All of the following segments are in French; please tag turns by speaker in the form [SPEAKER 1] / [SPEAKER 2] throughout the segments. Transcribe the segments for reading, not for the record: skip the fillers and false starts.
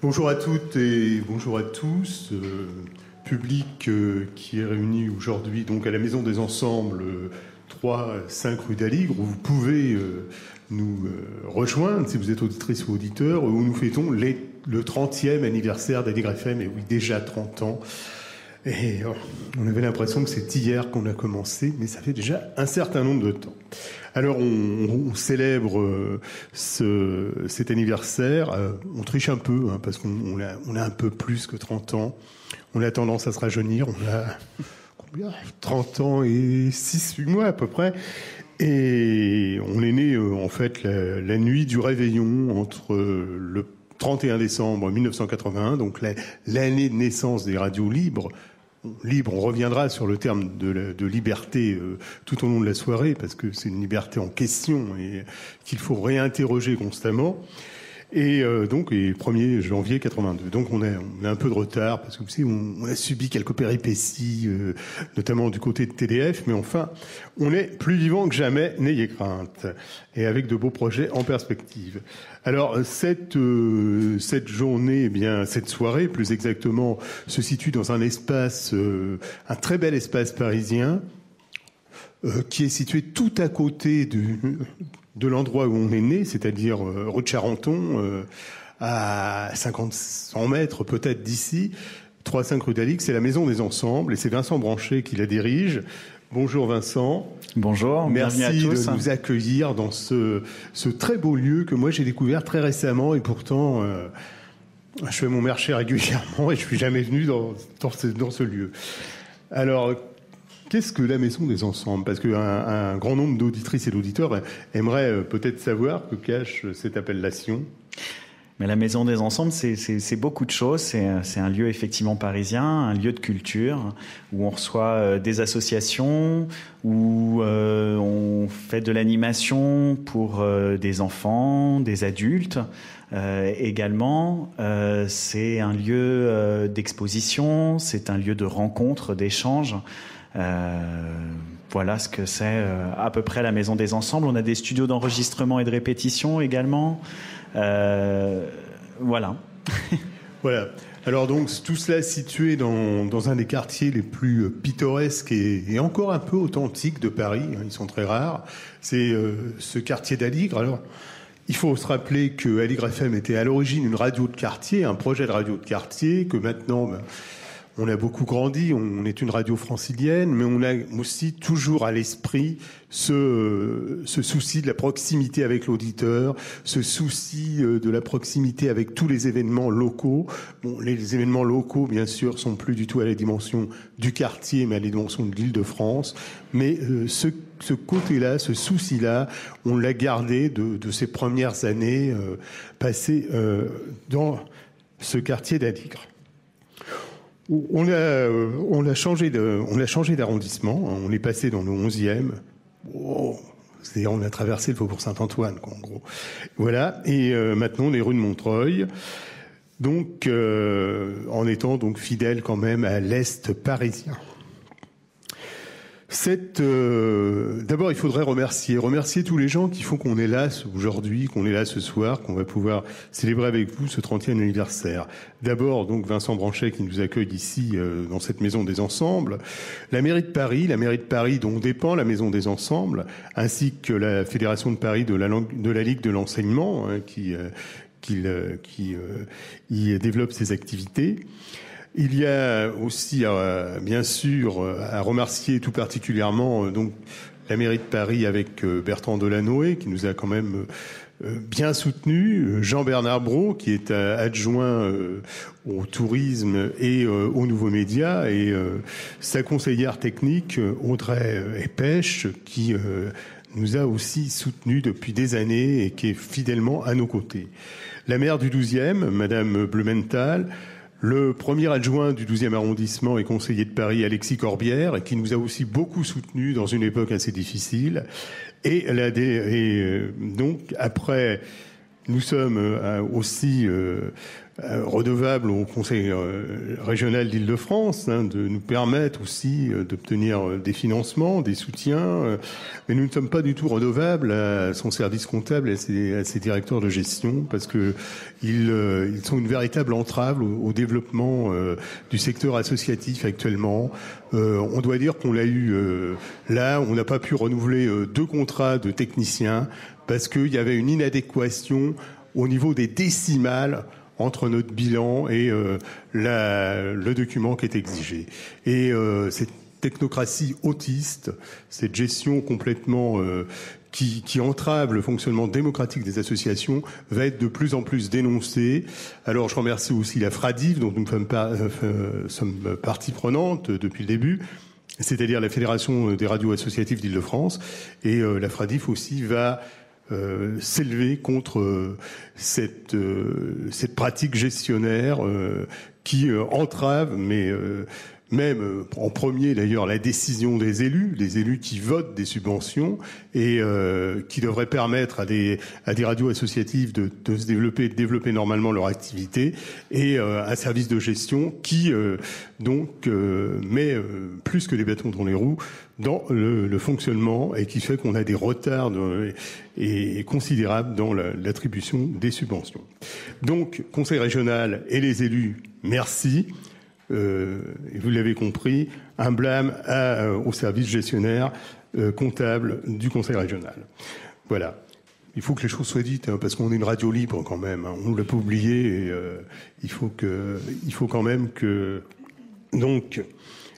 [SPEAKER 1] Bonjour à toutes et bonjour à tous. Public qui est réuni aujourd'hui donc à la Maison des Ensembles 3-5 rue d'Aligre, où vous pouvez nous rejoindre si vous êtes auditrice ou auditeur, où nous fêtons le 30e anniversaire d'Aligre FM, et oui, déjà 30 ans. Et on avait l'impression que c'est hier qu'on a commencé, mais ça fait déjà un certain nombre de temps. Alors on célèbre cet anniversaire, on triche un peu, hein, parce qu'on a un peu plus que 30 ans, on a tendance à se rajeunir, on a combien 30 ans et 6-8 mois à peu près, et on est né en fait la nuit du réveillon entre le 31 décembre 1981, donc l'année de naissance des radios libres. Libre, on reviendra sur le terme de liberté tout au long de la soirée, parce que c'est une liberté en question et qu'il faut réinterroger constamment. Et donc, 1er janvier 82. Donc, on a un peu de retard, parce que vous savez, on a subi quelques péripéties, notamment du côté de TDF, mais enfin, on est plus vivant que jamais, n'ayez crainte, et avec de beaux projets en perspective. Alors, cette journée, eh bien, cette soirée, plus exactement, se situe dans un espace, un très bel espace parisien, qui est situé tout à côté de l'endroit où on est né, c'est-à-dire rue de Charenton, à 100 mètres peut-être d'ici, 3-5 rue d'Alix. C'est la Maison des Ensembles, et c'est Vincent Branchet qui la dirige. Bonjour Vincent.
[SPEAKER 2] Bonjour,
[SPEAKER 1] merci
[SPEAKER 2] bienvenue à tous.
[SPEAKER 1] De nous accueillir dans ce très beau lieu que moi j'ai découvert très récemment, et pourtant je fais mon marché régulièrement et je suis jamais venu dans ce lieu. Alors, qu'est-ce que la Maison des Ensembles ? Parce qu'un grand nombre d'auditrices et d'auditeurs aimeraient peut-être savoir que cache cette appellation.
[SPEAKER 2] Mais la Maison des Ensembles, c'est beaucoup de choses. C'est un lieu effectivement parisien, un lieu de culture, où on reçoit des associations, où on fait de l'animation pour des enfants, des adultes. Également, c'est un lieu d'exposition, c'est un lieu de rencontre, d'échange. Voilà ce que c'est à peu près la Maison des Ensembles. On a des studios d'enregistrement et de répétition également. Voilà.
[SPEAKER 1] Voilà. Alors donc tout cela situé dans un des quartiers les plus pittoresques et encore un peu authentiques de Paris. Ils sont très rares. C'est ce quartier d'Aligre. Alors il faut se rappeler que Aligre FM était à l'origine une radio de quartier, un projet de radio de quartier, que maintenant on a beaucoup grandi, on est une radio francilienne, mais on a aussi toujours à l'esprit ce souci de la proximité avec l'auditeur, ce souci de la proximité avec tous les événements locaux. Bon, les événements locaux, bien sûr, sont plus du tout à la dimension du quartier, mais à la dimension de l'Île-de-France. Mais ce côté-là, ce souci-là, on l'a gardé de ces premières années passées dans ce quartier d'Aligre. On a changé d'arrondissement. On est passé dans le 11e. C'est-à-dire, on a traversé le Faubourg Saint-Antoine, quoi, en gros. Voilà. Et maintenant, on est rue de Montreuil. Donc, en étant donc fidèle quand même à l'Est parisien. D'abord, il faudrait remercier tous les gens qui font qu'on est là aujourd'hui, qu'on est là ce soir, qu'on va pouvoir célébrer avec vous ce 30e anniversaire. D'abord, donc, Vincent Branchet qui nous accueille ici, dans cette Maison des Ensembles. La mairie de Paris dont dépend la Maison des Ensembles, ainsi que la Fédération de Paris de la Ligue de l'enseignement, hein, qui y développe ses activités. Il y a aussi, bien sûr, à remercier tout particulièrement donc la mairie de Paris avec Bertrand Delanoë, qui nous a quand même bien soutenu, Jean-Bernard Brault, qui est adjoint au tourisme et aux nouveaux médias, et sa conseillère technique, Audrey Epèche, qui nous a aussi soutenus depuis des années et qui est fidèlement à nos côtés. La maire du 12e, Madame Blumenthal, le premier adjoint du 12e arrondissement et conseiller de Paris, Alexis Corbière, qui nous a aussi beaucoup soutenus dans une époque assez difficile. Et donc, après, nous sommes aussi redevable au Conseil régional d'Île-de-France de nous permettre aussi d'obtenir des financements, des soutiens, mais nous ne sommes pas du tout redevables à son service comptable et à ses directeurs de gestion parce que ils sont une véritable entrave au développement du secteur associatif actuellement. On doit dire qu'on l'a eu là, on n'a pas pu renouveler 2 contrats de techniciens parce qu'il y avait une inadéquation au niveau des décimales entre notre bilan et le document qui est exigé. Et cette technocratie autiste, cette gestion complètement qui entrave le fonctionnement démocratique des associations, va être de plus en plus dénoncée. Alors je remercie aussi la FRADIF, dont nous sommes partie prenante depuis le début, c'est-à-dire la Fédération des radios associatives d'Île-de-France. Et la FRADIF aussi va s'élever contre cette pratique gestionnaire qui entrave, mais même en premier d'ailleurs la décision des élus qui votent des subventions et qui devraient permettre à des radios associatives de se développer, de développer normalement leur activité, et un service de gestion qui met plus que les bâtons dans les roues dans le fonctionnement et qui fait qu'on a des retards et considérables dans l'attribution des subventions. Donc, Conseil régional et les élus, merci. Et vous l'avez compris, un blâme au service gestionnaire comptable du Conseil régional. Voilà. Il faut que les choses soient dites, parce qu'on est une radio libre quand même. On ne l'a pas oublié. Et, il faut quand même que... Donc,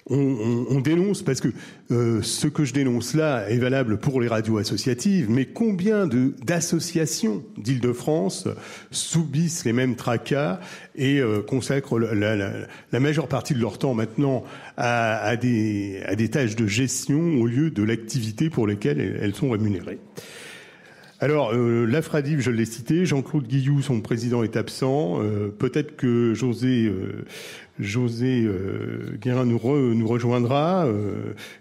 [SPEAKER 1] on dénonce, parce que ce que je dénonce là est valable pour les radios associatives, mais combien d'associations d'Île-de-France subissent les mêmes tracas et consacrent la majeure partie de leur temps maintenant à des tâches de gestion au lieu de l'activité pour lesquelles elles sont rémunérées. Alors, la FRADIF, je l'ai cité, Jean-Claude Guilloux, son président, est absent. Peut-être que José Guérin nous rejoindra.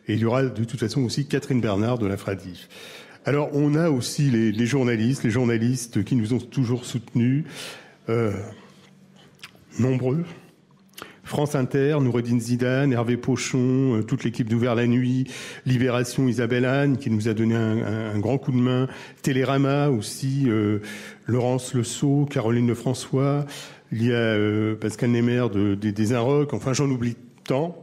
[SPEAKER 1] Et il y aura de toute façon aussi Catherine Bernard de la FRADIF. Alors, on a aussi les journalistes qui nous ont toujours soutenus, nombreux. France Inter, Noureddine Zidane, Hervé Pochon, toute l'équipe d'Ouvert la Nuit, Libération, Isabelle Anne, qui nous a donné un grand coup de main, Télérama aussi, Laurence Le Sceau, Caroline Lefrançois, il y a Pascal Nemer des Inrocks, enfin j'en oublie tant.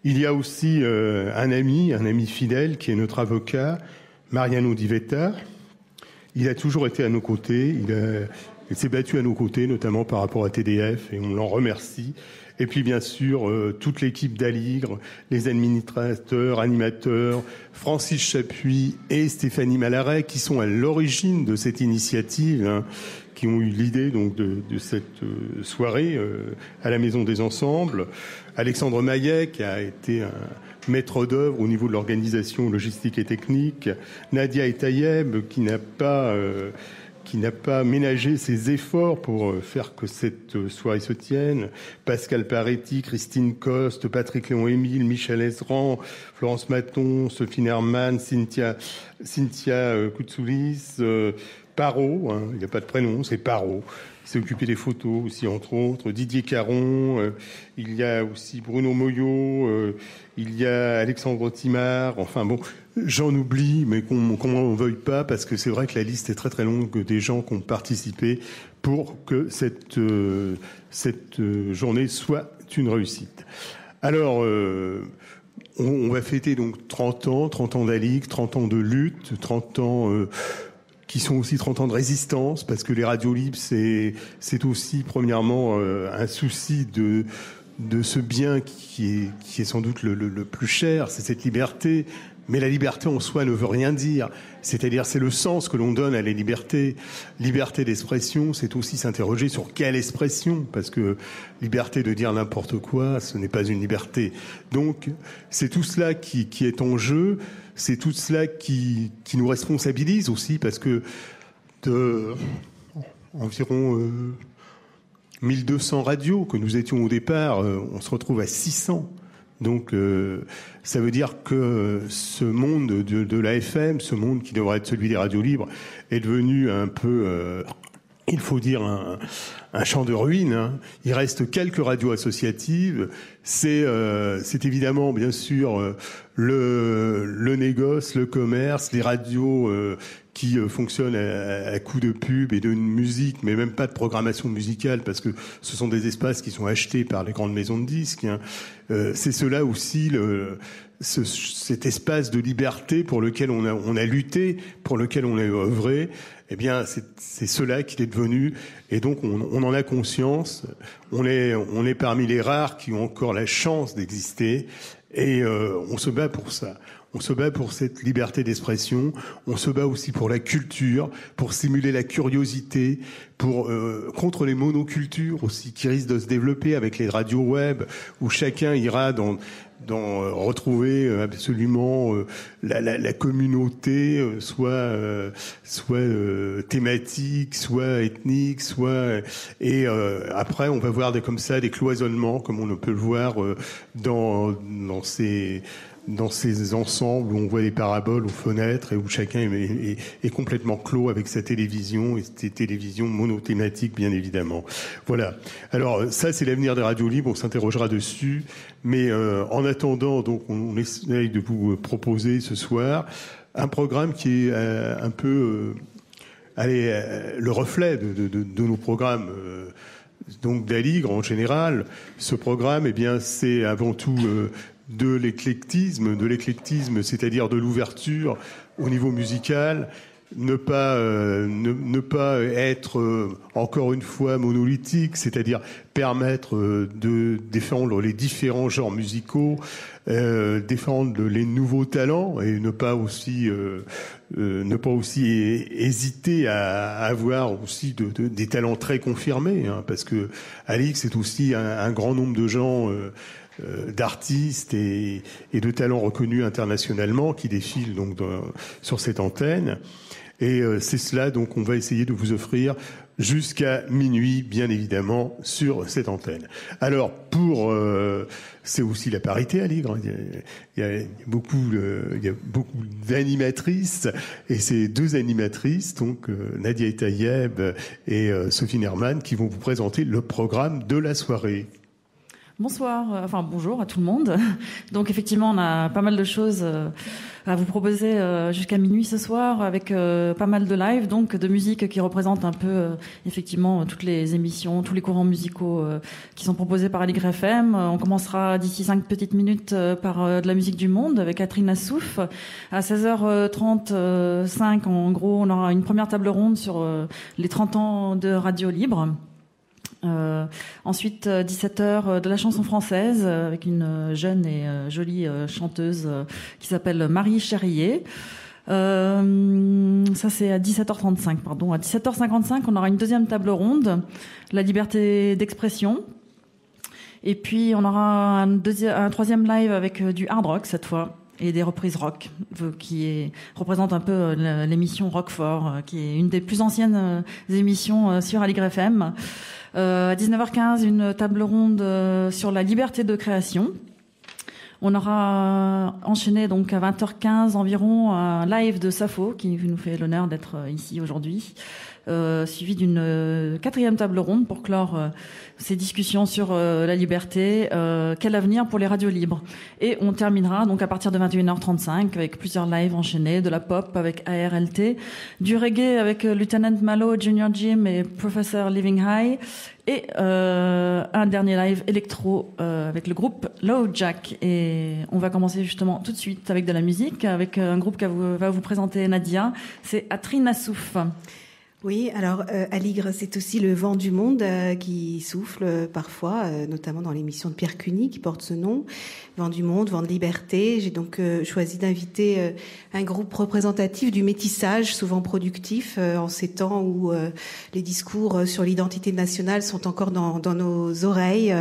[SPEAKER 1] Il y a aussi un ami fidèle qui est notre avocat, Mariano Di Vetta. Il a toujours été à nos côtés, il s'est battu à nos côtés, notamment par rapport à TDF, et on l'en remercie. Et puis bien sûr, toute l'équipe d'Aligre, les administrateurs, animateurs, Francis Chapuis et Stéphanie Malaret, qui sont à l'origine de cette initiative, qui ont eu l'idée donc de cette soirée à la Maison des Ensembles. Alexandre Maillet, qui a été un maître d'œuvre au niveau de l'organisation logistique et technique. Nadia Etayeb, qui n'a pas ménagé ses efforts pour faire que cette soirée se tienne. Pascal Paretti, Christine Coste, Patrick Léon-Émile, Michel Ezran, Florence Maton, Sophie Nerman, Cynthia Koutsoulis, Paro, il n'y a pas de prénom, c'est Paro. Il s'est occupé des photos aussi, entre autres. Didier Caron, il y a aussi Bruno Moyot, il y a Alexandre Timard, enfin bon... J'en oublie, mais qu'on m'en veuille pas, parce que c'est vrai que la liste est très très longue des gens qui ont participé pour que cette journée soit une réussite. Alors, on va fêter donc 30 ans d'Aligre, 30 ans de lutte, 30 ans qui sont aussi 30 ans de résistance, parce que les radios libres, c'est aussi premièrement un souci de ce bien qui est sans doute le plus cher, c'est cette liberté. Mais la liberté en soi ne veut rien dire. C'est-à-dire, c'est le sens que l'on donne à la liberté. Liberté d'expression, c'est aussi s'interroger sur quelle expression, parce que liberté de dire n'importe quoi, ce n'est pas une liberté. Donc, c'est tout cela qui est en jeu. C'est tout cela qui nous responsabilise aussi, parce que environ 1200 radios que nous étions au départ, on se retrouve à 600. Donc, ça veut dire que ce monde de la FM, ce monde qui devrait être celui des radios libres, est devenu un peu il faut dire, un champ de ruines. Hein. Il reste quelques radios associatives. C'est évidemment, bien sûr, le négoce, le commerce, les radios qui fonctionnent à coup de pub et de musique, mais même pas de programmation musicale, parce que ce sont des espaces qui sont achetés par les grandes maisons de disques. Hein. C'est cela aussi, cet espace de liberté pour lequel on a lutté, pour lequel on a œuvré. Eh bien, c'est cela qu'il est devenu, et donc on en a conscience. On est parmi les rares qui ont encore la chance d'exister, et on se bat pour ça. On se bat pour cette liberté d'expression. On se bat aussi pour la culture, pour stimuler la curiosité, contre les monocultures aussi qui risquent de se développer avec les radios web, où chacun ira retrouver absolument la communauté, soit thématique, soit ethnique, et après on va voir comme ça des cloisonnements, comme on peut le voir dans ces ensembles où on voit des paraboles aux fenêtres et où chacun est complètement clos avec sa télévision, et ces télévisions monothématiques, bien évidemment. Voilà. Alors ça, c'est l'avenir des radios libres, on s'interrogera dessus, mais en attendant, donc on essaye de vous proposer ce soir un programme qui est un peu le reflet de nos programmes donc d'Aligre en général. Ce programme, eh bien, c'est avant tout de l'éclectisme, c'est-à-dire de l'ouverture au niveau musical, ne pas être encore une fois monolithique, c'est-à-dire permettre de défendre les différents genres musicaux, défendre les nouveaux talents, et ne pas aussi hésiter à avoir aussi des talents très confirmés, hein, parce que Alix, c'est aussi un grand nombre de gens d'artistes et de talents reconnus internationalement qui défilent donc sur cette antenne, et c'est cela donc on va essayer de vous offrir jusqu'à minuit, bien évidemment, sur cette antenne. Alors c'est aussi la parité à Ligre. Il y a beaucoup d'animatrices, et ces deux animatrices, donc Nadia Etayeb et Sophie Nerman, qui vont vous présenter le programme de la soirée.
[SPEAKER 3] Bonjour à tout le monde. Donc effectivement, on a pas mal de choses à vous proposer jusqu'à minuit ce soir, avec pas mal de live, donc de musique qui représente un peu effectivement toutes les émissions, tous les courants musicaux qui sont proposés par Aligre FM. On commencera d'ici 5 petites minutes par de la musique du monde avec Catherine Assouf. À 16h35, en gros, on aura une première table ronde sur les 30 ans de radio libre. Ensuite, 17h, de la chanson française avec une jeune et jolie chanteuse qui s'appelle Marie Cherrier. Ça, c'est à 17h35, pardon. À 17h55, on aura une deuxième table ronde, la liberté d'expression. Et puis, on aura un troisième live avec du hard rock cette fois, et des reprises rock, qui représente un peu l'émission Roquefort, qui est une des plus anciennes émissions sur Aligre FM. À 19h15, une table ronde sur la liberté de création. On aura enchaîné donc à 20h15 environ un live de Sappho qui nous fait l'honneur d'être ici aujourd'hui, suivi d'une quatrième table ronde pour clore ces discussions sur la liberté, quel avenir pour les radios libres. Et on terminera donc à partir de 21h35 avec plusieurs lives enchaînés, de la pop avec ARLT, du reggae avec Lieutenant Malo, Junior Jim et Professor Living High, et un dernier live électro avec le groupe Low Jack. Et on va commencer justement tout de suite avec de la musique, avec un groupe qui va vous présenter Nadia, c'est Catherine Assouf.
[SPEAKER 4] Oui, alors Aligre, c'est aussi le vent du monde qui souffle parfois, notamment dans l'émission de Pierre Cuny qui porte ce nom, vent du monde, vent de liberté. J'ai donc choisi d'inviter un groupe représentatif du métissage, souvent productif, en ces temps où les discours sur l'identité nationale sont encore dans nos oreilles.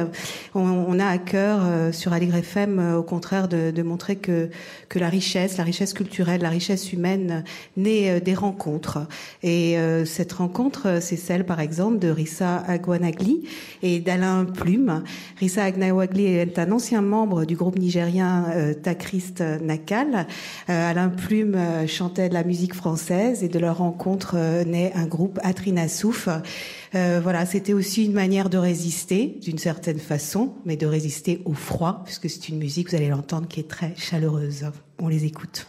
[SPEAKER 4] On a à cœur sur Aligre FM, au contraire, de montrer que la richesse culturelle, la richesse humaine naît des rencontres. Et cette rencontre, c'est celle, par exemple, de Rissa Agwanagli et d'Alain Plume. Rissa Agwanagli est un ancien membre du groupe nigérien Takrist Nakal. Alain Plume chantait de la musique française et de leur rencontre naît un groupe Atrina Souf. Voilà, c'était aussi une manière de résister, d'une certaine façon, mais de résister au froid, puisque c'est une musique, vous allez l'entendre, qui est très chaleureuse. On les écoute.